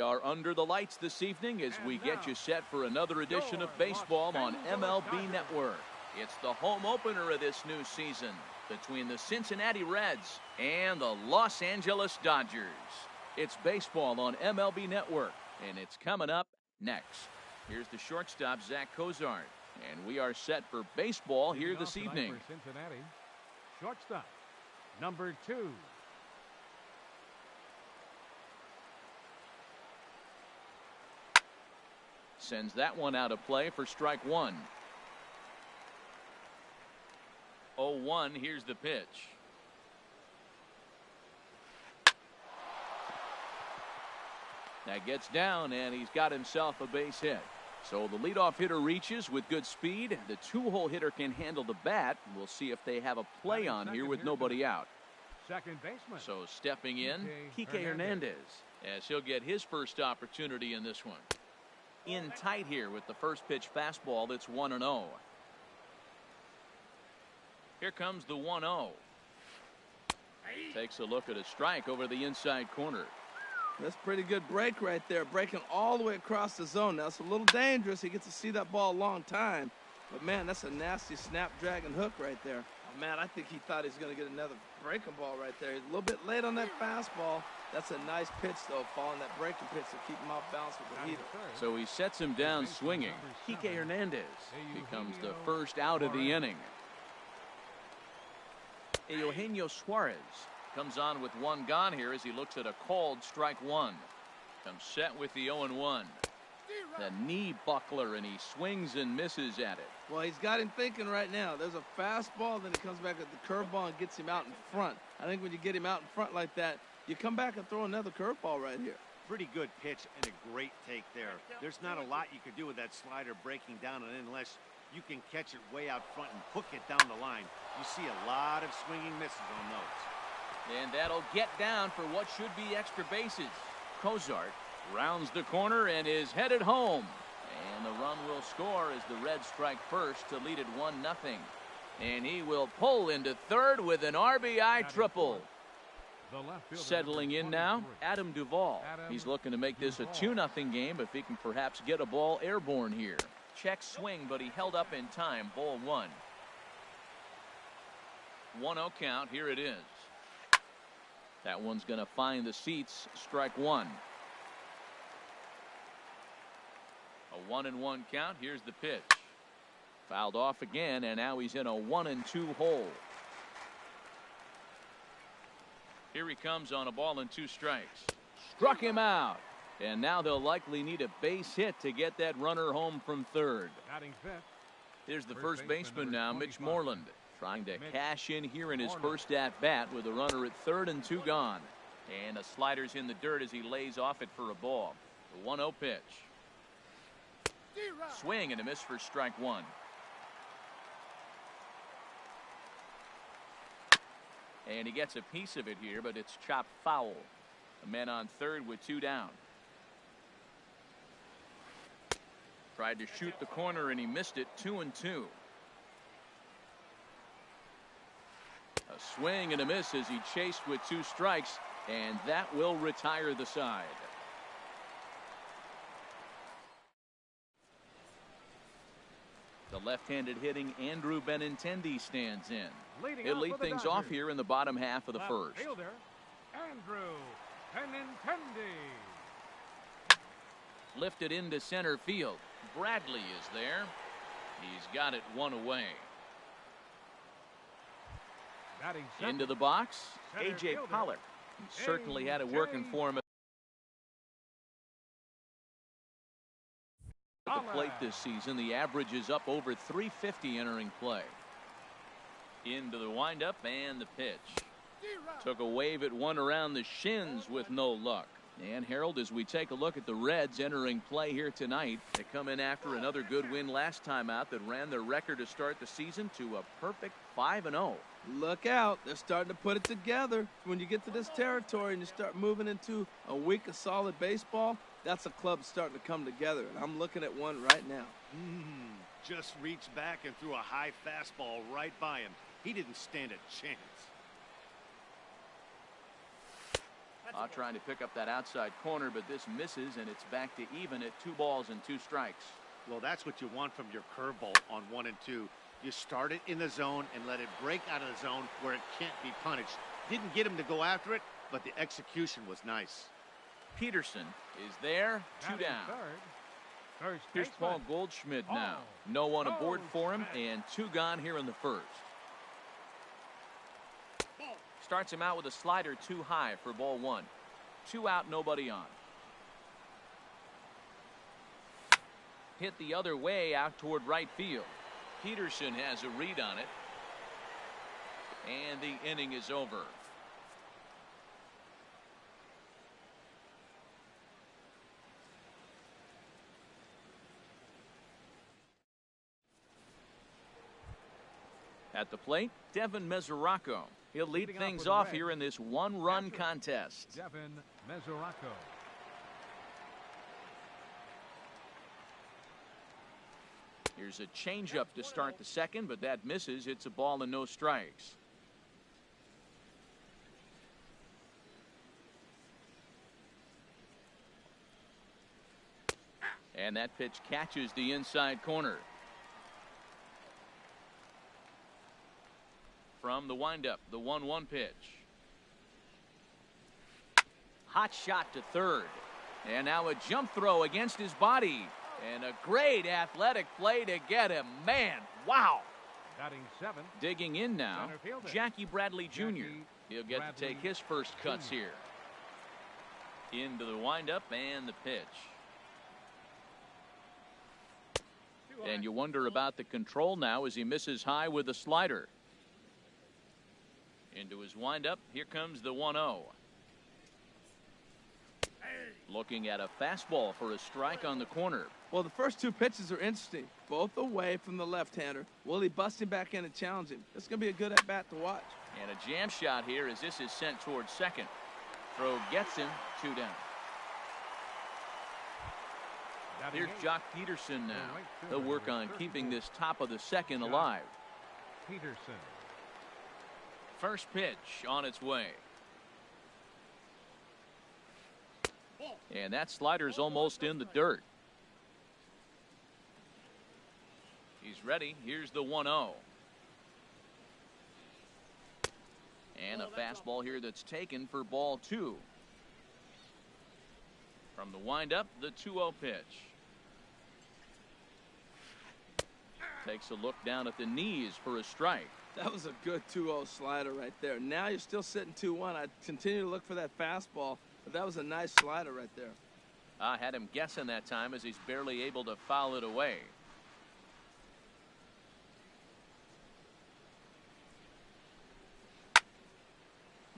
are under the lights this evening as we get you set for another edition of baseball on MLB Network. It's the home opener of this new season between the Cincinnati Reds and the Los Angeles Dodgers. It's baseball on MLB Network, and it's coming up next. Here's the shortstop, Zach Cozart, and we are set for baseball here this evening. For Cincinnati, shortstop, number 2. Sends that one out of play for strike one. 0-1, here's the pitch. That gets down, and he's got himself a base hit. So the leadoff hitter reaches with good speed. The two-hole hitter can handle the bat. We'll see if they have a play on here with nobody out. Second baseman. So stepping in, Kike Hernandez, as he'll get his first opportunity in this one. In tight here with the first pitch fastball that's 1-0. Here comes the 1-0. Takes a look at a strike over the inside corner. That's a pretty good break right there, breaking all the way across the zone. Now, it's a little dangerous. He gets to see that ball a long time. But, man, that's a nasty snap-dragon hook right there. Oh, man, I think he thought he was going to get another breaking ball right there. He's a little bit late on that fastball. That's a nice pitch, though, following that breaking pitch to keep him off balance with the heater. So he sets him down swinging. Kike Hernandez becomes the first out of the inning. Eugenio Suarez comes on with one gone here as he looks at a called strike one. Comes set with the 0-1. The knee buckler, and he swings and misses at it. Well, he's got him thinking right now. There's a fastball, then he comes back at the curveball and gets him out in front. I think when you get him out in front like that, you come back and throw another curveball right here. Pretty good pitch and a great take there. There's not a lot you could do with that slider breaking down, and unless you can catch it way out front and hook it down the line, you see a lot of swinging misses on those. And that'll get down for what should be extra bases. Cozart rounds the corner and is headed home. And the run will score as the Reds strike first to lead it 1-0. And he will pull into third with an RBI triple. Settling in now, Adam Duvall. He's looking to make this a 2-0 game if he can perhaps get a ball airborne here. Check swing, but he held up in time. Ball one. 1-0 count. Here it is. That one's going to find the seats. Strike one. A 1-1 count. Here's the pitch. Fouled off again, and now he's in a 1-2 hole. Here he comes on a ball and 2 strikes. Struck him out. And now they'll likely need a base hit to get that runner home from third. Here's the first baseman now, Mitch Moreland, trying to cash in here in his first at-bat with a runner at third and 2 gone. And a slider's in the dirt as he lays off it for a ball. The 1-0 pitch. Swing and a miss for strike one. And he gets a piece of it here, but it's chopped foul. A man on third with 2 down. Tried to shoot the corner and he missed it. 2-2. A swing and a miss as he chased with 2 strikes, and that will retire the side. The left-handed hitting Andrew Benintendi stands in. He'll lead things off here in the bottom half of the first. Fielder, Andrew Benintendi. Lifted into center field. Bradley is there. He's got it 1 away. Into the box, A.J. Pollock. He certainly had it working for him at the plate this season. The average is up over 350 entering play. Into the windup and the pitch. Took a wave at one around the shins with no luck. And Harold, as we take a look at the Reds entering play here tonight, they come in after another good win last time out that ran their record to start the season to a perfect 5-0. Look out. They're starting to put it together. When you get to this territory and you start moving into a week of solid baseball, that's a club starting to come together. And I'm looking at one right now. Just reached back and threw a high fastball right by him. He didn't stand a chance. Trying to pick up that outside corner, but this misses, and it's back to even at 2 balls and 2 strikes. Well, that's what you want from your curveball on 1 and 2. You start it in the zone and let it break out of the zone where it can't be punished. Didn't get him to go after it, but the execution was nice. Peterson is there, 2 down. First Here's baseman. Paul Goldschmidt now. No one aboard for him, and 2 gone here in the first. Starts him out with a slider too high for ball 1. 2 out, nobody on. Hit the other way out toward right field. Peterson has a read on it. And the inning is over. At the plate, Devin Mesoraco. He'll lead Leading off things with a off red. here in this 1-run contest. Devin Mesoraco. Here's a changeup to start the second, but that misses. It's a ball and no strikes. And that pitch catches the inside corner. From the windup, the 1-1 pitch. Hot shot to third. And now a jump throw against his body. And a great athletic play to get him. Man, wow. Batting 7. Digging in now, Center fielder. Jackie Bradley Jr. Jackie He'll get to take Bradley his first cuts Jr. here. Into the windup and the pitch. And you wonder about the control now as he misses high with the slider. Into his windup, here comes the 1-0. Looking at a fastball for a strike on the corner. Well, the first 2 pitches are interesting. Both away from the left-hander. Will he bust him back in and challenge him? It's going to be a good at-bat to watch. And a jam shot here as this is sent towards second. Throw gets him, 2 down. Batting Here's 8. Jock Peterson now. Right They'll fielder, work on 34. keeping this top of the second Jock. alive. Peterson. First pitch on its way. And that slider's almost in the dirt. He's ready. Here's the 1-0. And a fastball here that's taken for ball 2. From the windup, the 2-0 pitch. Takes a look down at the knees for a strike. That was a good 2-0 slider right there. Now you're still sitting 2-1. I'd continue to look for that fastball, but that was a nice slider right there. I had him guessing that time as he's barely able to foul it away.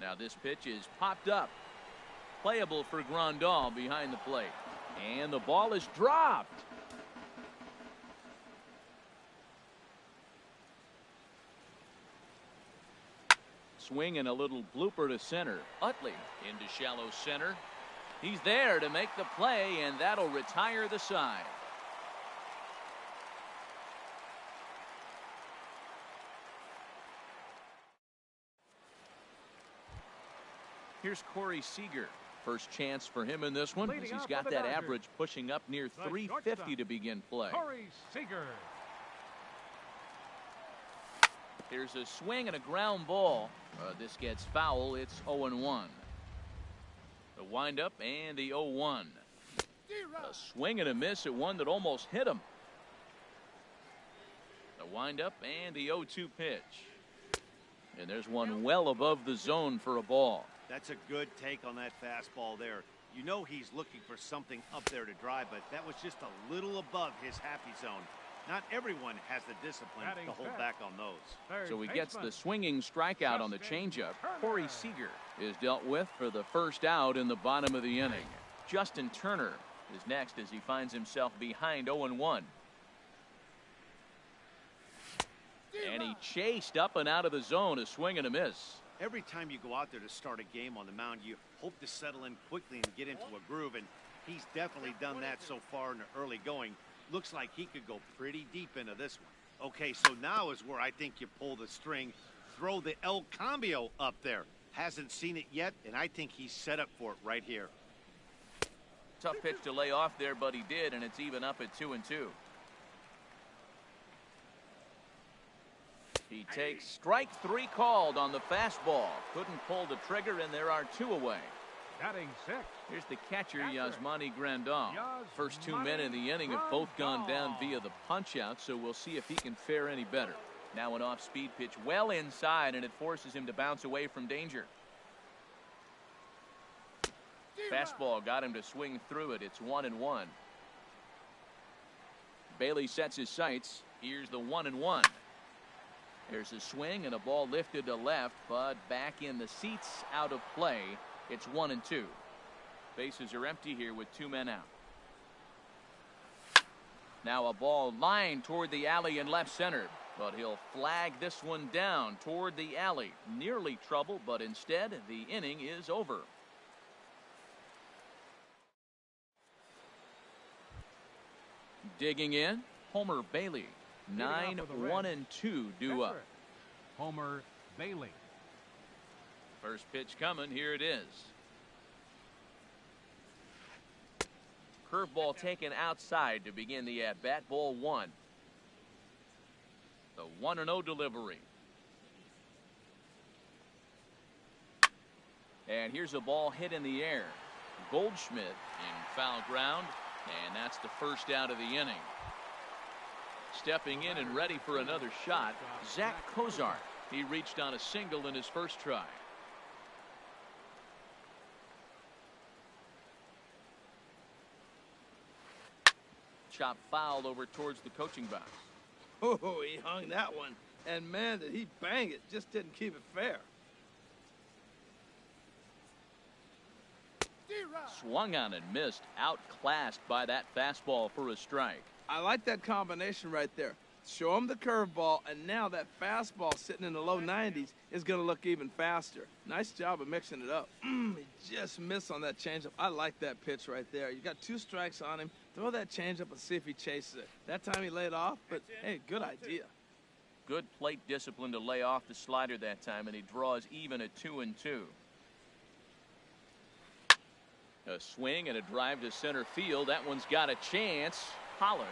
Now this pitch is popped up. Playable for Grandal behind the plate. And the ball is dropped. Swing and a little blooper to center. Utley into shallow center. He's there to make the play, and that'll retire the side. Here's Corey Seager. First chance for him in this one as Leading he's off got for the that Dodgers. average pushing up near The 350 shortstop, to begin play. Corey Seager. Here's a swing and a ground ball. This gets foul. It's 0-1. The windup and the 0-1. A swing and a miss at one that almost hit him. The windup and the 0-2 pitch. And there's one well above the zone for a ball. That's a good take on that fastball there. You know he's looking for something up there to drive, but that was just a little above his happy zone. Not everyone has the discipline Batting to hold fifth. back on those. Third So he gets baseman. the swinging strikeout on the Justin changeup. Turner. Corey Seager is dealt with for the first out in the bottom of the inning. Justin Turner is next as he finds himself behind 0-1. And he chased up and out of the zone, a swing and a miss. Every time you go out there to start a game on the mound, you hope to settle in quickly and get into a groove, and he's definitely done that so far in the early going. Looks like he could go pretty deep into this one. Okay, so now is where I think you pull the string. Throw the El Cambio up there. Hasn't seen it yet, and I think he's set up for it right here. Tough pitch to lay off there, but he did, and it's even up at 2-2. He takes strike 3 called on the fastball. Couldn't pull the trigger, and there are 2 away. Batting 6. Here's the catcher, Yasmani Grandal. First 2 men in the inning have both gone down via the punch-out, so we'll see if he can fare any better. Now an off-speed pitch well inside, and it forces him to bounce away from danger. Fastball got him to swing through it. It's 1-1. Bailey sets his sights. Here's the 1-1. There's a swing and a ball lifted to left, but back in the seats, out of play. It's 1-2. Bases are empty here with 2 men out. Now a ball lined toward the alley in left center, but he'll flag this one down toward the alley. Nearly trouble, but instead the inning is over. Digging in, Homer Bailey. 9-1-2 due up. Homer Bailey. First pitch coming. Here it is. Curveball taken outside to begin the at-bat. Ball 1. The 1-0 delivery. And here's a ball hit in the air. Goldschmidt in foul ground, and that's the first out of the inning. Stepping in and ready for another shot, Zach Cozart. He reached on a single in his first try. Chop foul over towards the coaching box. Oh, he hung that one. And man, did he bang it. Just didn't keep it fair. Swung on and missed. Outclassed by that fastball for a strike. I like that combination right there. Show him the curveball, and now that fastball sitting in the low 90s is going to look even faster. Nice job of mixing it up. He just missed on that changeup. I like that pitch right there. You got 2 strikes on him. Throw that changeup and see if he chases it. That time he laid off, but hey, good idea. Good plate discipline to lay off the slider that time, and he draws even at 2-2. A swing and a drive to center field. That one's got a chance. Pollock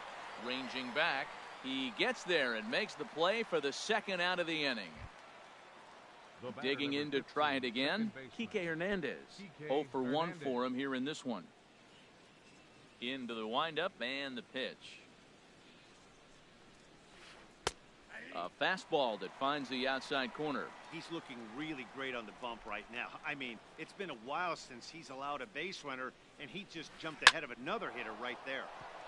ranging back. He gets there and makes the play for the second out of the inning. Digging in to try it again, Kike Hernandez. 0 for 1 for him here in this one. Into the windup and the pitch. A fastball that finds the outside corner. He's looking really great on the bump right now. I mean, it's been a while since he's allowed a base runner, and he just jumped ahead of another hitter right there.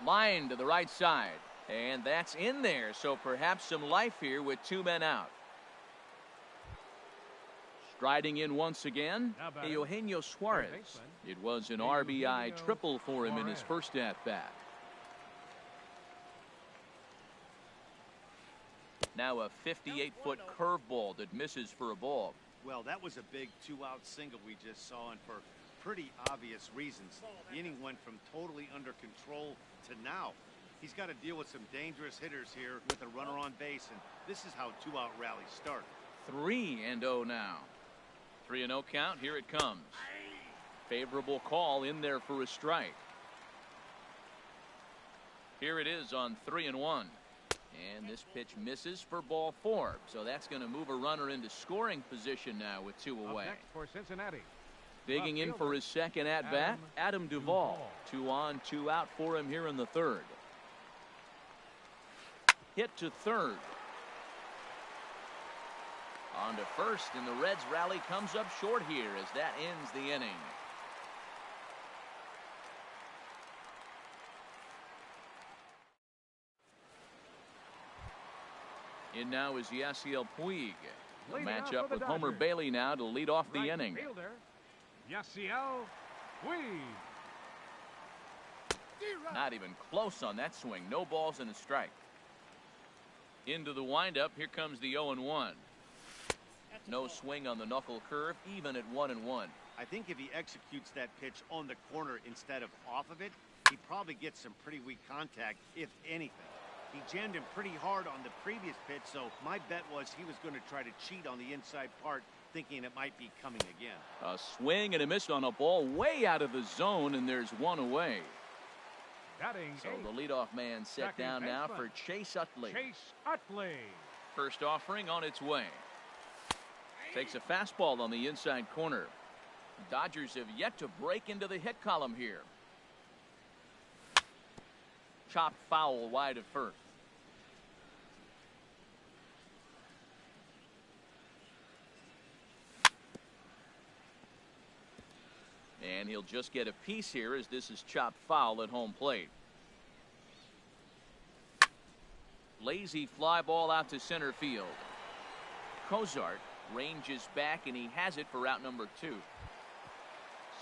Line to the right side. And that's in there, so perhaps some life here with 2 men out. Striding in once again, Eugenio Suarez. It was an RBI triple for him in his first at-bat. Now a 58-foot curveball that misses for a ball. Well, that was a big 2-out single we just saw, and for pretty obvious reasons. The inning went from totally under control to now. He's got to deal with some dangerous hitters here with a runner on base, and this is how 2-out rallies start. 3-0 now. 3-0 count. Here it comes. Favorable call in there for a strike. Here it is on 3-1. And this pitch misses for ball 4. So that's going to move a runner into scoring position now with 2 away. Next for Cincinnati. Digging in for his second at-bat, Adam Duvall. 2 on, 2 out for him here in the 3rd. Hit to 3rd. On to 1st, and the Reds rally comes up short here as that ends the inning. In now is Yasiel Puig. The matchup with Homer Bailey now to lead off the inning. Yasiel Puig. Not even close on that swing. No balls and a strike. Into the windup. Here comes the 0-1. No swing on the knuckle curve, even at 1-1. I think if he executes that pitch on the corner instead of off of it, he probably gets some pretty weak contact, if anything. He jammed him pretty hard on the previous pitch, so my bet was he was going to try to cheat on the inside part, thinking it might be coming again. A swing and a miss on a ball way out of the zone, and there's one away. Batting So eighth, the leadoff man set second down now baseman, for Chase Utley. Chase Utley. First offering on its way. Takes a fastball on the inside corner. Dodgers have yet to break into the hit column here. Chopped foul wide of first. And he'll just get a piece here as this is chopped foul at home plate. Lazy fly ball out to center field. Cozart ranges back and he has it for out number 2.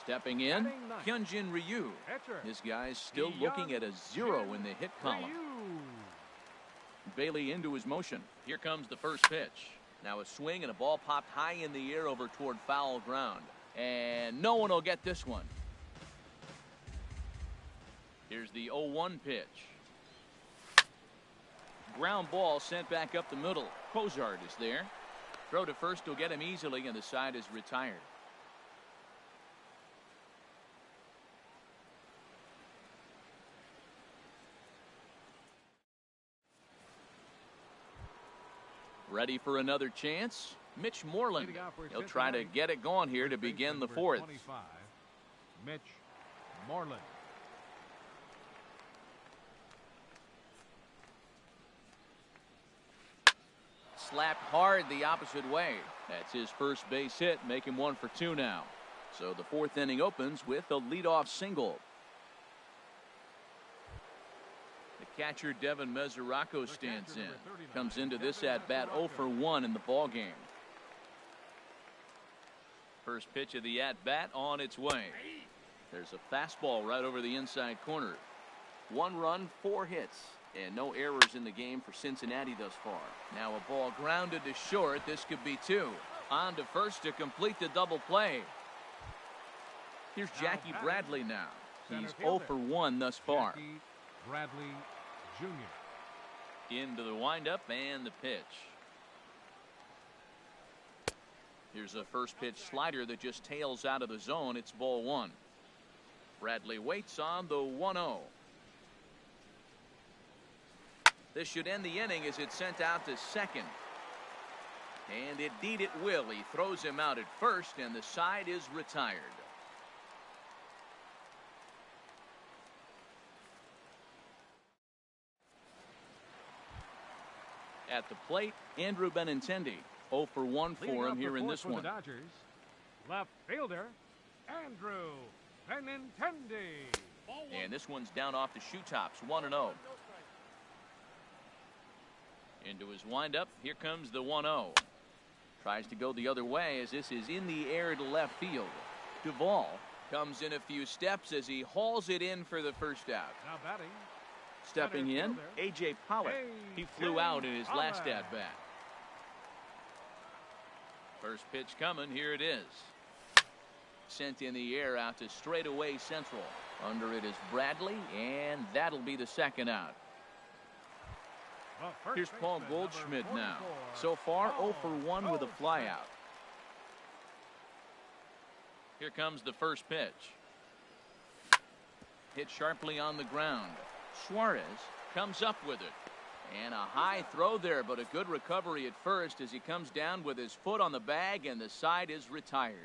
Stepping in, Batting ninth, Hyunjin Ryu. pitcher, This guy's still looking at a 0 in the hit column. Ryu. Bailey into his motion. Here comes the first pitch. Now a swing and a ball popped high in the air over toward foul ground. And no one will get this one. Here's the 0-1 pitch. Ground ball sent back up the middle. Cozart is there. Throw to first will get him easily, and the side is retired. Ready for another chance? Mitch Moreland. Leading off for He'll try to Cincinnati, get it going here to first baseman begin the number 4th. 25, Mitch Moreland. Slapped hard the opposite way. That's his first base hit, making 1 for 2 now. So the 4th inning opens with a leadoff single. The catcher Devin Mesoraco stands in. Comes into this at bat 0 for 1 in the ball game. First pitch of the at bat on its way. There's a fastball right over the inside corner. 1 run, 4 hits, and no errors in the game for Cincinnati thus far. Now a ball grounded to short. This could be 2. On to first to complete the double play. Here's Jackie Bradley now. He's 0 for 1 thus far. Jackie Bradley Jr. Into the windup and the pitch. Here's a first pitch slider that just tails out of the zone. It's ball 1. Bradley waits on the 1-0. This should end the inning as it's sent out to second. And indeed it will. He throws him out at first, and the side is retired. At the plate, Andrew Benintendi. 0 for 1 Leading for him off here the in fourth this for the one. Dodgers, left fielder Andrew Benintendi. And this one's down off the shoe tops, 1-0. Into his windup. Here comes the 1-0. Tries to go the other way as this is in the air to left field. Duvall comes in a few steps as he hauls it in for the first out. Now batting, Stepping in, A.J. Pollock. He flew out in his last Pollock. at-bat. First pitch coming. Here it is. Sent in the air out to straightaway central. Under it is Bradley, and that'll be the second out. the first Here's Paul baseman, Goldschmidt number now. 44, So far, 0 for Paul 1 with a Goldschmidt. flyout. Here comes the first pitch. Hit sharply on the ground. Suarez comes up with it. And a high throw there, but a good recovery at first as he comes down with his foot on the bag, and the side is retired.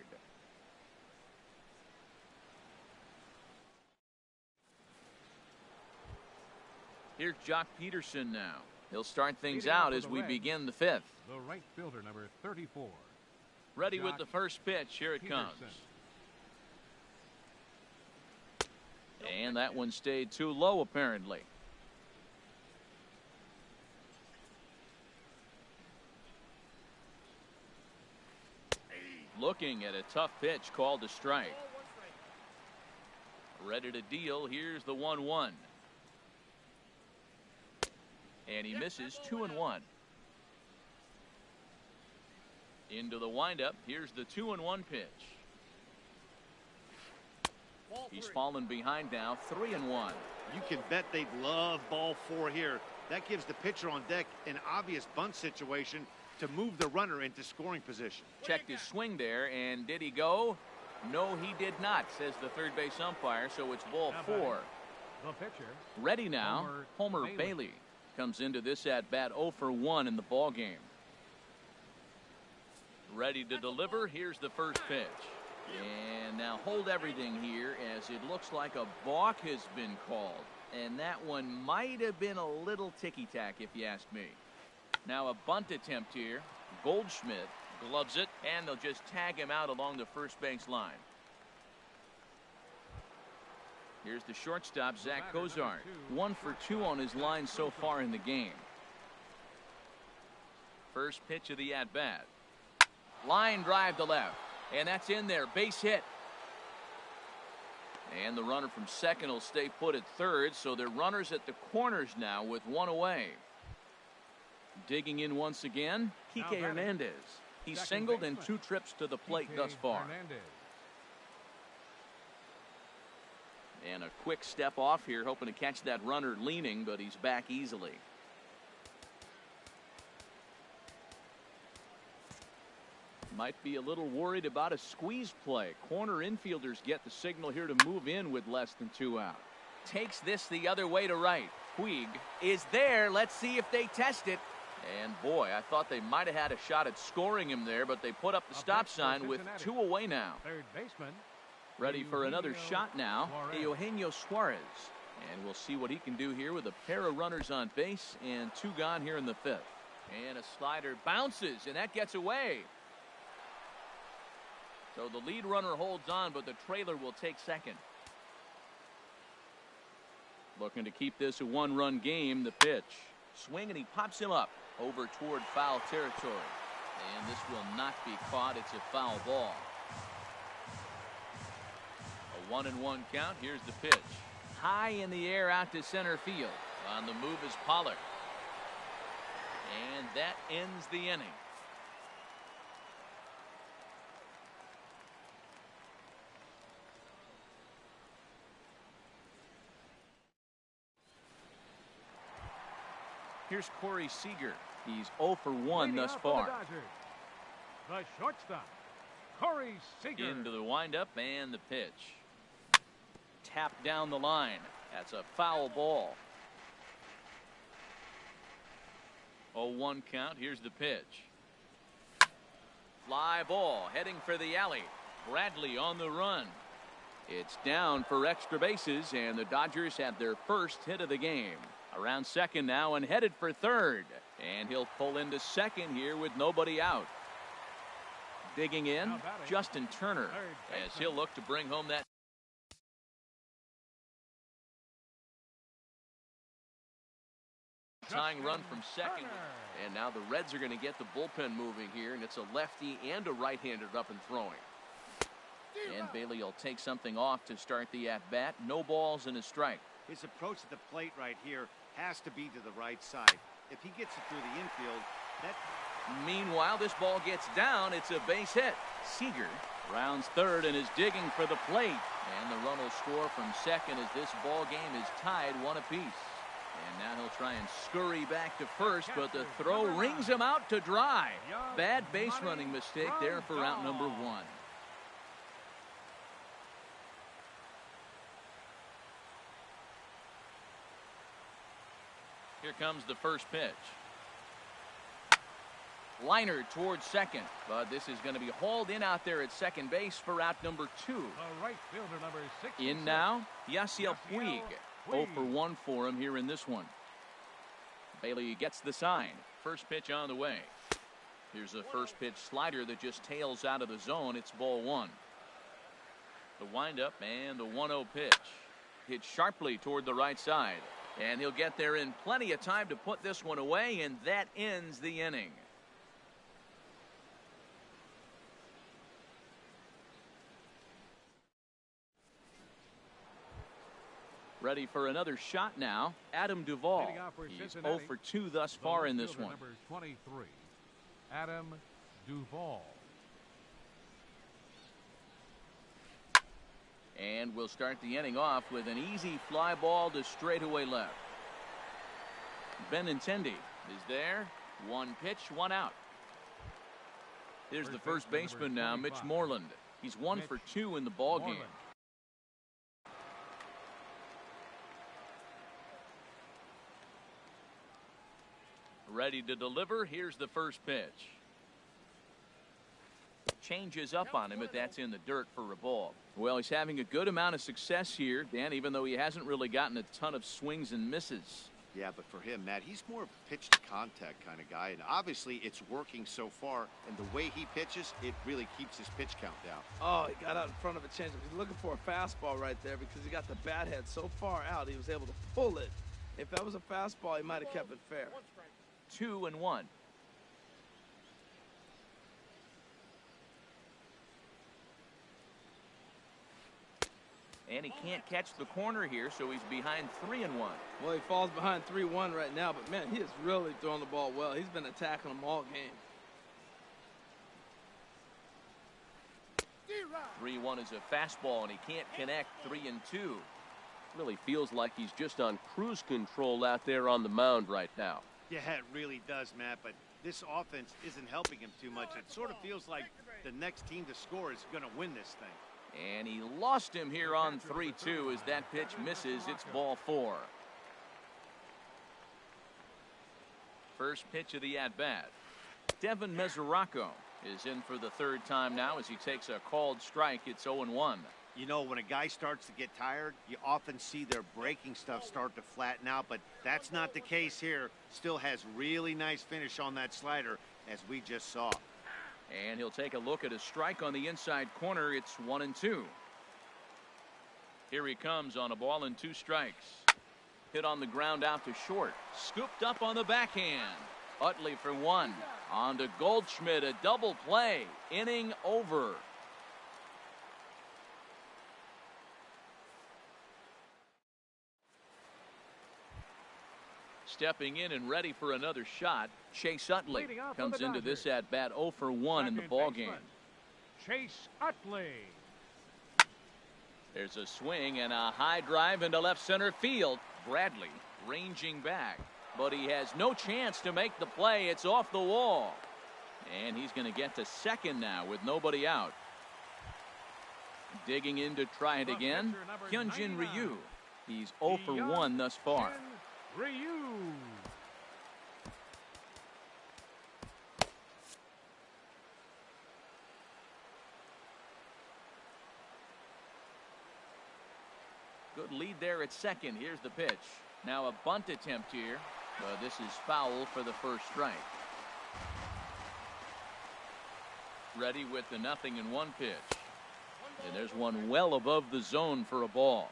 Here's Jock Peterson now. He'll start things Leading off out for as the we Reds, begin the 5th. The right fielder, number 34. Ready with Jock the first pitch. Here it comes. Peterson. And that one stayed too low, apparently. Looking at a tough pitch called a strike. Ready to deal. Here's the 1-1. And he misses 2-1. Into the windup. Here's the 2-1 pitch. He's fallen behind now, 3-1. You can bet they'd love ball 4 here. That gives the pitcher on deck an obvious bunt situation to move the runner into scoring position. Checked his swing there, and did he go? No, he did not, says the third base umpire, so it's ball 4. The pitcher. Ready now, Homer Bailey comes into this at-bat 0 for 1 in the ball game. Ready to deliver. Here's the first pitch. And now hold everything here, as it looks like a balk has been called. And that one might have been a little ticky-tack, if you ask me. Now a bunt attempt here. Goldschmidt gloves it, and they'll just tag him out along the first base line. Here's the shortstop, Zach Cozart. 1 for 2 on his line so far in the game. First pitch of the at-bat. Line drive to left, and that's in there. Base hit. And the runner from second will stay put at third, so they're runners at the corners now with 1 away. Digging in once again, Kike Hernandez. He's singled in 2 trips to the plate thus far. And a quick step off here, hoping to catch that runner leaning, but he's back easily. Might be a little worried about a squeeze play. Corner infielders get the signal here to move in with less than 2 out. Takes this the other way to right. Puig is there. Let's see if they test it. And boy, I thought they might have had a shot at scoring him there, but they put up the stop sign with 2 away now. Third baseman. Ready for another shot now, Eugenio Suarez. And we'll see what he can do here with a pair of runners on base and 2 gone here in the 5th. And a slider bounces, and that gets away. So the lead runner holds on, but the trailer will take second. Looking to keep this a 1-run game. The pitch. Swing, and he pops him up over toward foul territory. And this will not be caught. It's a foul ball. A 1-1 count. Here's the pitch. High in the air out to center field. On the move is Pollard. And that ends the inning. Here's Corey Seager. He's 0 for 1 thus far. The shortstop, Corey Seager. Into the windup and the pitch. Tapped down the line. That's a foul ball. 0-1 count. Here's the pitch. Fly ball heading for the alley. Bradley on the run. It's down for extra bases, and the Dodgers have their first hit of the game. Around second now and headed for third. And he'll pull into second here with nobody out. Digging in, Justin Turner, as he'll look to bring home that tying run from second. And now the Reds are going to get the bullpen moving here, and it's a lefty and a right-hander up and throwing. And Bailey will take something off to start the at-bat. No balls and a strike. His approach to the plate right here has to be to the right side. If he gets it through the infield, that... Meanwhile, this ball gets down. It's a base hit. Seager rounds third and is digging for the plate. And the run will score from second as this ball game is tied 1 apiece. And now he'll try and scurry back to first, but the throw rings him out to dry. Bad base running mistake there for out number 1. Here comes the first pitch. Liner towards second, but this is going to be hauled in out there at second base for out number 2. The right fielder, number 6. In now, Yasiel Puig. 0 for 1 for him here in this one. Bailey gets the sign. First pitch on the way. Here's a first pitch slider that just tails out of the zone. It's ball 1. The windup and the 1-0 pitch. Hit sharply toward the right side. And he'll get there in plenty of time to put this one away, and that ends the inning. Ready for another shot now, Adam Duvall. He's 0 for 2 thus far in this one. Number 23, Adam Duvall. And we'll start the inning off with an easy fly ball to straightaway left. Benintendi is there. One pitch, one out. Here's the first baseman now, Mitch Moreland. He's 1 for 2 in the ball game. Ready to deliver. Here's the first pitch. Changes up on him, but that's in the dirt for a ball. Well, he's having a good amount of success here, Dan, even though he hasn't really gotten a ton of swings and misses. Yeah, but for him, Matt, he's more of a pitch to contact kind of guy, and obviously it's working so far, and the way he pitches, it really keeps his pitch count down. Oh, he got out in front of a changeup. He's looking for a fastball right there because he got the bat head so far out, he was able to pull it. If that was a fastball, he might have kept it fair. 2-1. And he can't catch the corner here, so he's behind 3-1. Well, he falls behind 3-1 right now, but man, he is really throwing the ball well. He's been attacking them all game. 3-1 is a fastball, and he can't connect. 3-2. Really feels like he's just on cruise control out there on the mound right now. Yeah, it really does, Matt, but this offense isn't helping him too much. It sort of feels like the next team to score is going to win this thing. And he lost him here on 3-2 as that pitch misses. It's ball 4. First pitch of the at-bat. Devin Mesoraco is in for the third time now as he takes a called strike. It's 0-1. You know, when a guy starts to get tired, you often see their breaking stuff start to flatten out, but that's not the case here. Still has really nice finish on that slider, as we just saw. And he'll take a look at a strike on the inside corner. It's 1-2. Here he comes on a ball and 2 strikes. Hit on the ground out to short. Scooped up on the backhand. Utley for 1. On to Goldschmidt, a double play. Inning over. Stepping in and ready for another shot, Chase Utley comes into this at bat 0 for 1 in the ball game. Chase Utley. There's a swing and a high drive into left center field. Bradley ranging back, but he has no chance to make the play. It's off the wall, and he's going to get to second now with nobody out. Digging in to try it again, Hyunjin Ryu. He's 0 for 1 thus far. Ryu. Good lead there at second. Here's the pitch. Now a bunt attempt here, but this is foul for the first strike. Ready with the 0-1 pitch. And there's one well above the zone for a ball.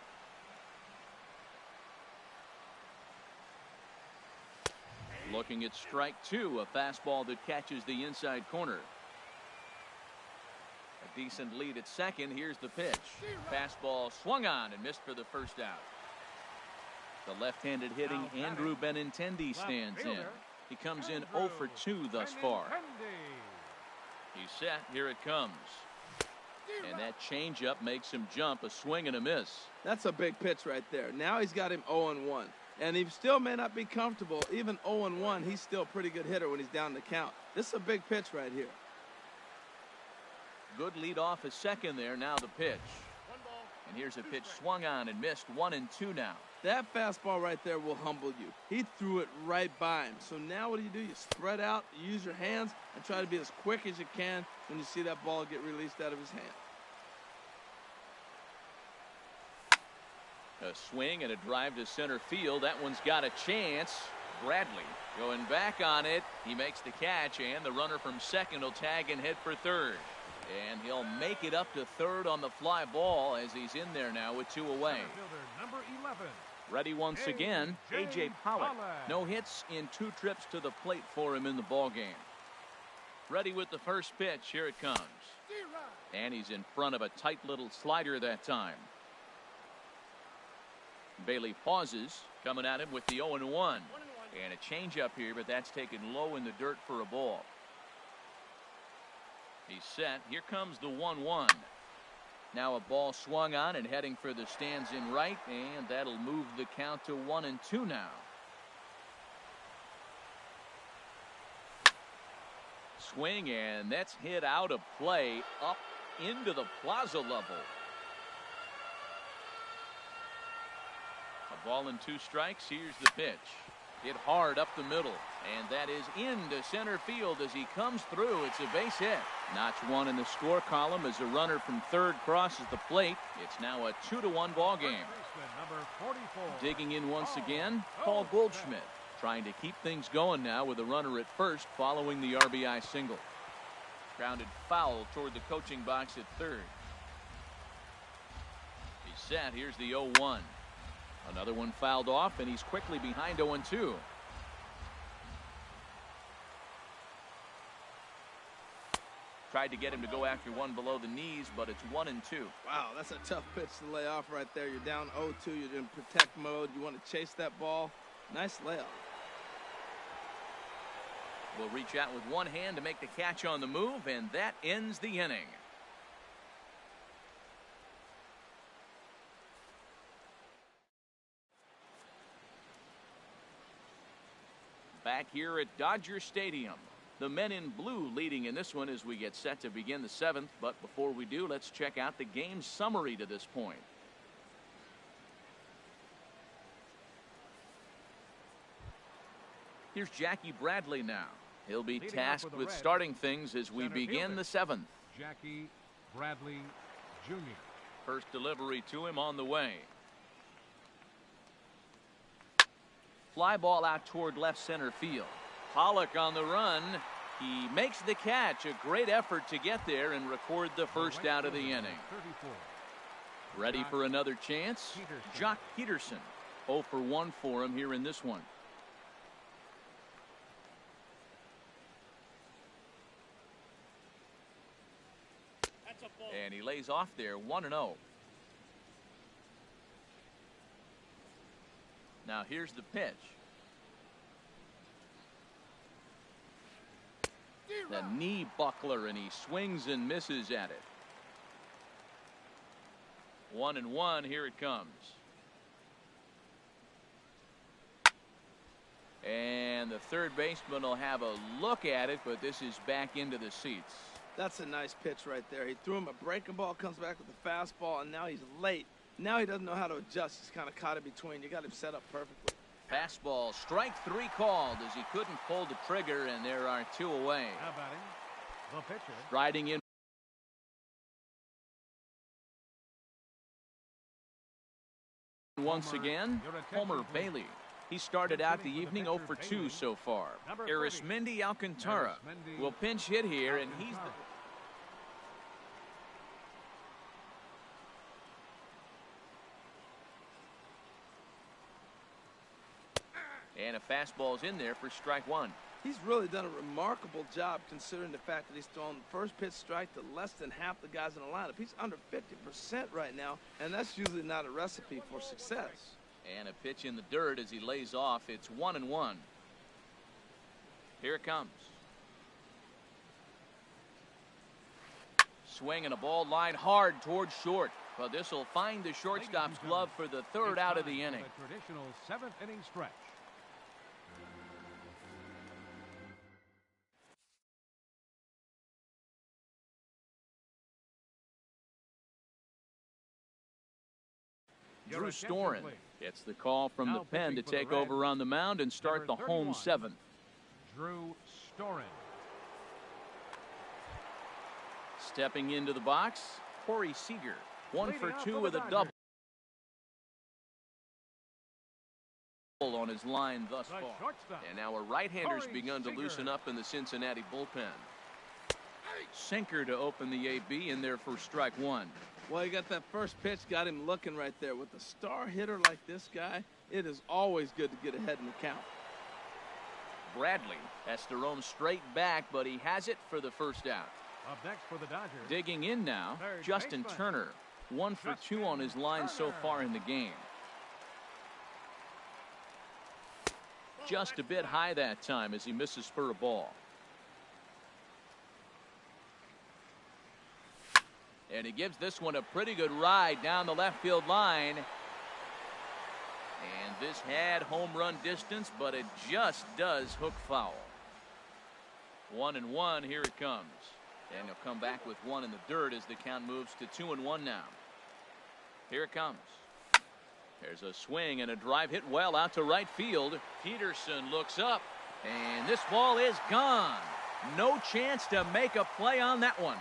Looking at strike 2, a fastball that catches the inside corner. A decent lead at second. Here's the pitch. Fastball swung on and missed for the first out. The left-handed hitting Andrew Benintendi stands in. He comes in 0 for 2 thus far. He's set. Here it comes. And that changeup makes him jump. A swing and a miss. That's a big pitch right there. Now he's got him 0-1. And he still may not be comfortable. Even 0-1, he's still a pretty good hitter when he's down the count. This is a big pitch right here. Good lead off at second there. Now the pitch. And here's a pitch swung on and missed. 1-2 now. That fastball right there will humble you. He threw it right by him. So now what do? You spread out, you use your hands, and try to be as quick as you can when you see that ball get released out of his hand. A swing and a drive to center field. That one's got a chance. Bradley going back on it. He makes the catch, and the runner from second will tag and head for third. And he'll make it up to third on the fly ball as he's in there now with 2 away. Number 11. Ready once again, A.J. Pollock. No hits in 2 trips to the plate for him in the ball game. Ready with the first pitch. Here it comes. And he's in front of a tight little slider that time. Bailey pauses, coming at him with the 0-1. And a changeup here, but that's taken low in the dirt for a ball. He's set. Here comes the 1-1. Now a ball swung on and heading for the stands in right, and that'll move the count to 1-2 now. Swing, and that's hit out of play up into the plaza level. A ball and 2 strikes. Here's the pitch. Hit hard up the middle, and that is into center field as he comes through. It's a base hit. Notch 1 in the score column as a runner from third crosses the plate. It's now a 2-1 ball game. Number 44. Digging in once again, Paul Goldschmidt, trying to keep things going now with a runner at first following the RBI single. Grounded foul toward the coaching box at third. He's set. Here's the 0-1. Another one fouled off, and he's quickly behind 0-2. Tried to get him to go after one below the knees, but it's 1-2. Wow, that's a tough pitch to lay off right there. You're down 0-2. You're in protect mode. You want to chase that ball. Nice layoff. Will reach out with one hand to make the catch on the move, and that ends the inning. Back here at Dodger Stadium, the men in blue leading in this one as we get set to begin the 7th. But before we do, let's check out the game summary to this point. Here's Jackie Bradley now. He'll be tasked with starting things as we begin the 7th. Jackie Bradley Jr. First delivery to him on the way. Fly ball out toward left center field. Pollock on the run. He makes the catch. A great effort to get there and record the first out of the inning. 34. Ready for another chance? Jock Peterson. 0 for 1 for him here in this one. And he lays off there, 1-0. Now here's the pitch. The knee buckler, and he swings and misses at it. 1-1. Here it comes. And the third baseman will have a look at it, but this is back into the seats. That's a nice pitch right there. He threw him a breaking ball, comes back with a fastball, and now he's late. Now he doesn't know how to adjust. He's kind of caught in between. You got him set up perfectly. Fastball, strike 3 called as he couldn't pull the trigger, and there are 2 away. How about him? The pitcher. Riding in once again, Homer Bailey. He started out the evening 0 for 2 so far. Arismendi Alcantara will pinch hit here, and he's the... And a fastball's in there for strike 1. He's really done a remarkable job considering the fact that he's thrown the first pitch strike to less than half the guys in the lineup. He's under 50% right now, and that's usually not a recipe for success. And a pitch in the dirt as he lays off. It's 1-1. Here it comes. Swing and a ball line hard towards short. But this will find the shortstop's glove for the third out of the inning. The traditional 7th inning stretch. Drew Storen gets the call from the pen to take over on the mound and start the home 7th. Drew Storen. Stepping into the box, Corey Seager. 1 for 2 with a double on his line thus far. And now a right-hander's begun to loosen up in the Cincinnati bullpen. Sinker to open the AB in there for strike 1. Well, he got that first pitch, got him looking right there. With a star hitter like this guy, it is always good to get ahead in the count. Bradley has to roam straight back, but he has it for the first out. Up next for the Dodgers. Digging in now, Justin Turner. 1 for 2 on his line so far in the game. Just a bit high that time as he misses for a ball. And he gives this one a pretty good ride down the left field line. And this had home run distance, but it just does hook foul. 1-1, here it comes. And he'll come back with one in the dirt as the count moves to 2-1 now. Here it comes. There's a swing and a drive hit well out to right field. Peterson looks up, and this ball is gone. No chance to make a play on that one.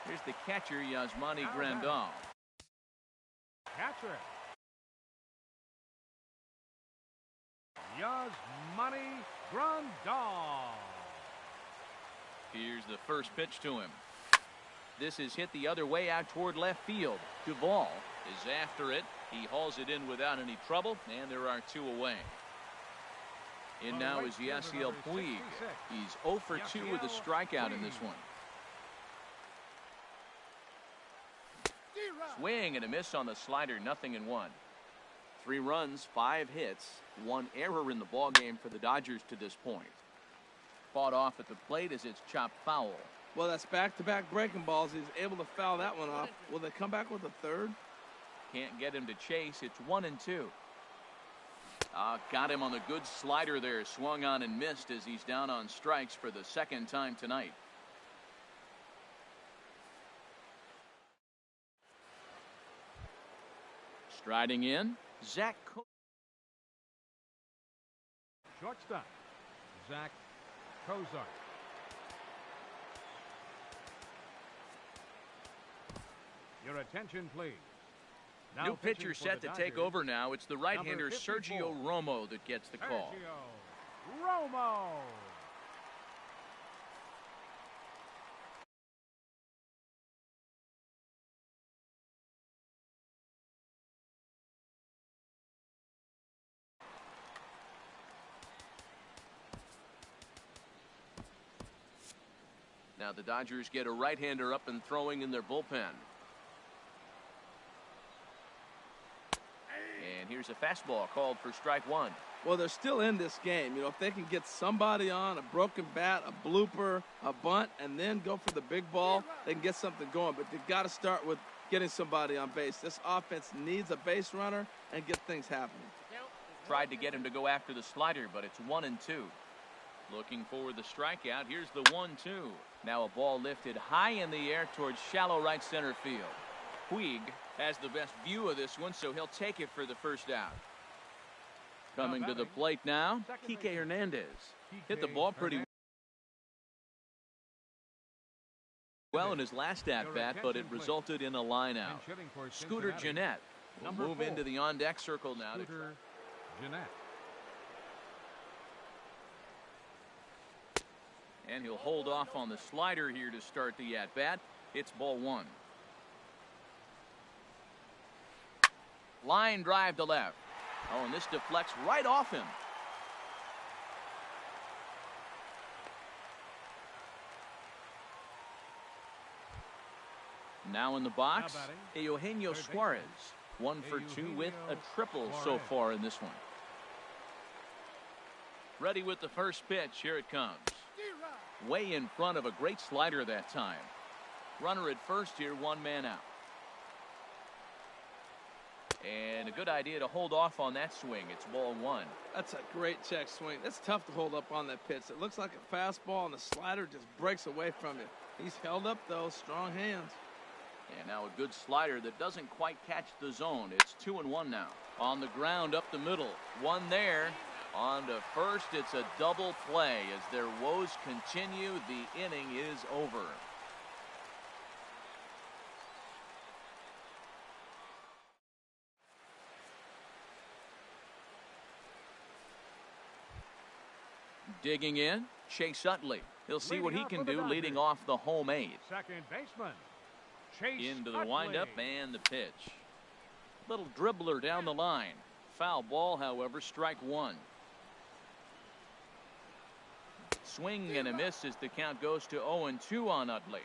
Here's the catcher, Yasmani Grandal. Catcher. Yasmani Grandal. Here's the first pitch to him. This is hit the other way out toward left field. Duvall is after it. He hauls it in without any trouble, and there are two away. In now is Yasiel Puig. He's 0 for 2 with a strikeout in this one. Swing and a miss on the slider, 0-1. 3 runs, 5 hits, 1 error in the ballgame for the Dodgers to this point. Fought off at the plate as it's chopped foul. Well, that's back-to-back breaking balls. He's able to foul that one off. Will they come back with a third? Can't get him to chase. It's 1-2. Got him on the good slider there. Swung on and missed as he's down on strikes for the second time tonight. Striding in, Zach. Shortstop, Zach Kozar. Your attention, please. Now New pitching pitcher for set the to take Dodgers, over now. It's the right-hander number 54, Sergio Romo that gets the call. Sergio Romo. Now the Dodgers get a right-hander up and throwing in their bullpen. And here's a fastball called for strike one. Well, they're still in this game. You know, if they can get somebody on, a broken bat, a blooper, a bunt, and then go for the big ball, they can get something going. But they've got to start with getting somebody on base. This offense needs a base runner and get things happening. Tried to get him to go after the slider, but it's 1-2. Looking for the strikeout. Here's the 1-2. Now a ball lifted high in the air towards shallow right center field. Puig has the best view of this one, so he'll take it for the first out. Coming to the plate now, Kike Hernandez. Hit the ball pretty well in his last at-bat, but it resulted in a line out. Scooter Gennett will move into the on-deck circle now. Scooter Gennett. And he'll hold off on the slider here to start the at-bat. It's ball one. Line drive to left. Oh, and this deflects right off him. Now in the box, Eugenio Suarez. 1 for 2 with a triple so far in this one. Ready with the first pitch. Here it comes. Way in front of a great slider that time. Runner at first here, 1 man out. And a good idea to hold off on that swing. It's ball one. That's a great check swing. That's tough to hold up on that pitch. It looks like a fastball, and the slider just breaks away from you. He's held up, though. Strong hands. And now a good slider that doesn't quite catch the zone. It's 2-1 now. On the ground up the middle. One there. On to first. It's a double play. As their woes continue, the inning is over. Digging in, Chase Utley. He'll see what he can do leading off the home 8. Second baseman, Chase Into the Utley. windup and the pitch. Little dribbler down the line. Foul ball, however, strike one. Swing and a miss as the count goes to 0-2 on Utley.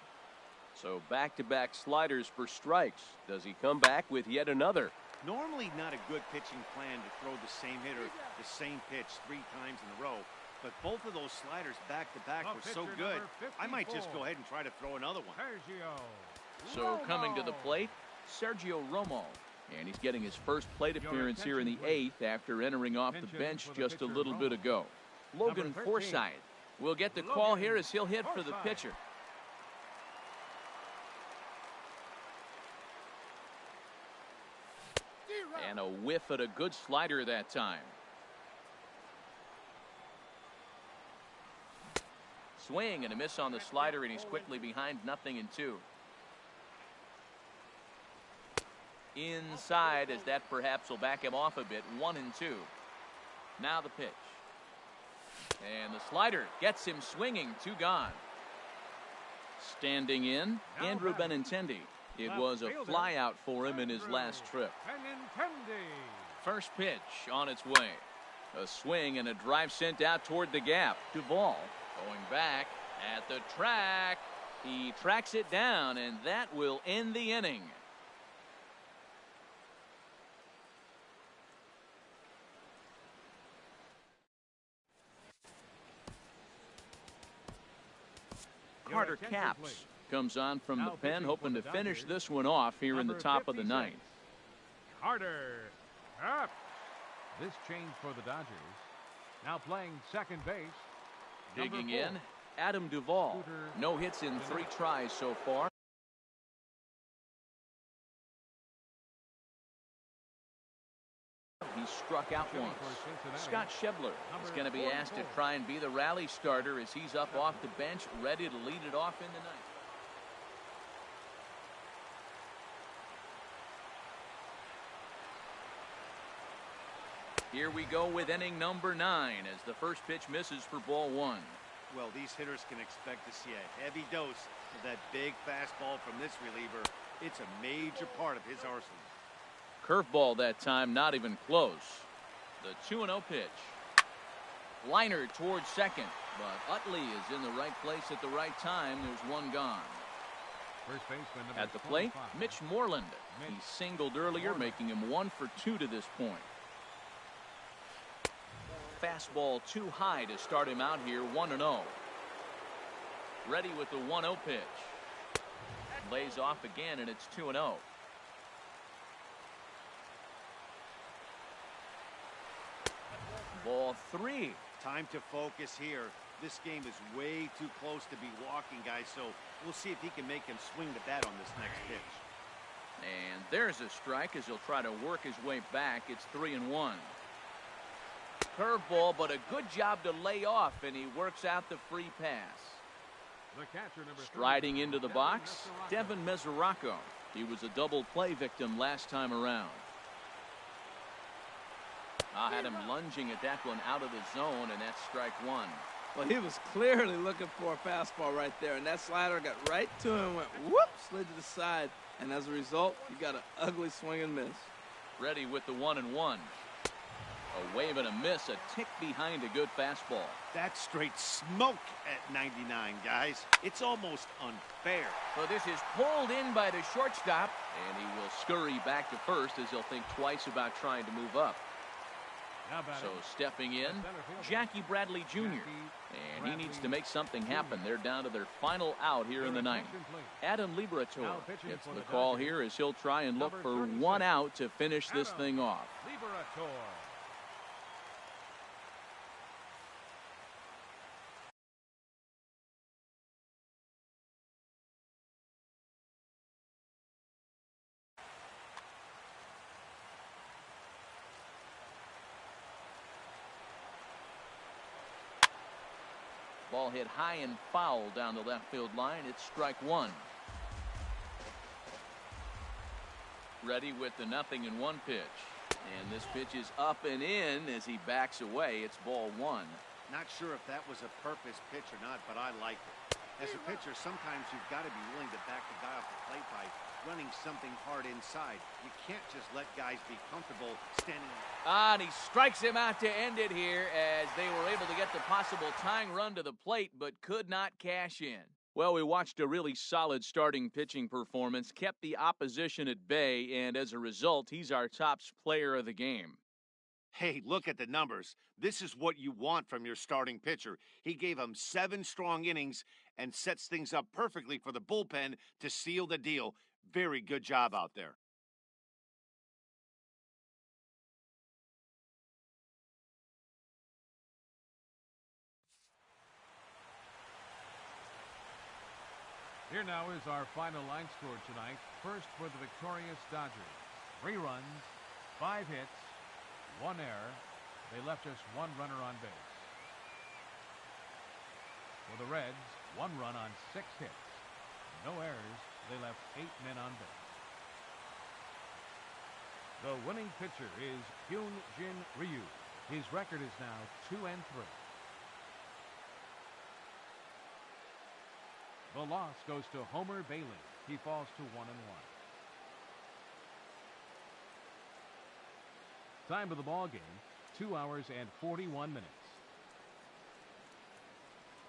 So back-to-back sliders for strikes. Does he come back with yet another? Normally not a good pitching plan to throw the same hitter the same pitch 3 times in a row. But both of those sliders back-to-back were so good, I might just go ahead and try to throw another one. Sergio So Romo. coming to the plate, Sergio Romo. And he's getting his first plate appearance here in the 8th after entering off the bench just a little bit ago. Logan Number 13, Forsythe We'll get the call here as he'll hit for the pitcher. And a whiff at a good slider that time. Swing and a miss on the slider, and he's quickly behind 0-2. Inside, as that perhaps will back him off a bit. 1-2. Now the pitch. And the slider gets him swinging. 2 gone. Standing in, Andrew Benintendi. It was a flyout for him in his last trip. First pitch on its way. A swing and a drive sent out toward the gap. Duvall going back at the track. He tracks it down, and that will end the inning. Carter Capps comes on from the pen, hoping to finish this one off here in the top of the 9th. Carter Capps. This change for the Dodgers. Now playing second base. Digging in, Adam Duvall. No hits in 3 tries so far. He struck out once. Scott Schebler is going to be asked to try and be the rally starter as he's up off the bench, ready to lead it off in the 9th. Here we go with inning number 9 as the first pitch misses for ball 1. Well, these hitters can expect to see a heavy dose of that big fastball from this reliever. It's a major part of his arsenal. Curveball that time, not even close. The 2-0 pitch. Liner towards second, but Utley is in the right place at the right time. There's 1 gone. First baseman at the plate, 25. Mitch Moreland. He singled earlier, making him 1 for 2 to this point. Fastball too high to start him out here, 1-0. Ready with the 1-0 pitch. Lays off again, and it's 2-0. Ball 3. Time to focus here. This game is way too close to be walking, guys, so we'll see if he can make him swing the bat on this next pitch. And there's a strike as he'll try to work his way back. It's 3-1. Curveball, but a good job to lay off, and he works out the free pass. The catcher, number Striding into the box, Devin Mesoraco. He was a double play victim last time around. I had him lunging at that one out of the zone, and that's strike 1. Well, he was clearly looking for a fastball right there, and that slider got right to him, went whoop, slid to the side, and as a result, you got an ugly swing and miss. Ready with the 1-1. A wave and a miss, a tick behind a good fastball. That's straight smoke at 99, guys. It's almost unfair. So this is pulled in by the shortstop, and he will scurry back to first as he'll think twice about trying to move up. So stepping in, Jackie Bradley Jr. And he needs to make something happen. They're down to their final out here in the 9th. Adam Liberatore gets the call here as he'll try and look for 1 out to finish this thing off. Ball hit high and foul down the left field line. It's strike 1. Ready with the 0-1 pitch. And this pitch is up and in as he backs away. It's ball 1. Not sure if that was a purpose pitch or not, but I liked it. As a pitcher, sometimes you've got to be willing to back the guy off the plate by running something hard inside. You can't just let guys be comfortable standing. And he strikes him out to end it here as they were able to get the possible tying run to the plate but could not cash in. Well, we watched a really solid starting pitching performance, kept the opposition at bay, and as a result, he's our top player of the game. Hey, look at the numbers. This is what you want from your starting pitcher. He gave him 7 strong innings and sets things up perfectly for the bullpen to seal the deal. Very good job out there. Here now is our final line score tonight. First for the victorious Dodgers. 3 runs, 5 hits, 1 error. They left just 1 runner on base. For the Reds, 1 run on 6 hits. No errors. They left 8 men on base. The winning pitcher is Hyun-Jin Ryu. His record is now 2-3. The loss goes to Homer Bailey. He falls to 1-1. Time of the ball game, 2 hours and 41 minutes.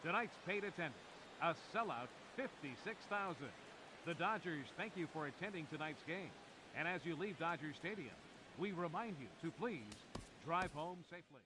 Tonight's paid attendance, a sellout 56,000. The Dodgers thank you for attending tonight's game. And as you leave Dodger Stadium, we remind you to please drive home safely.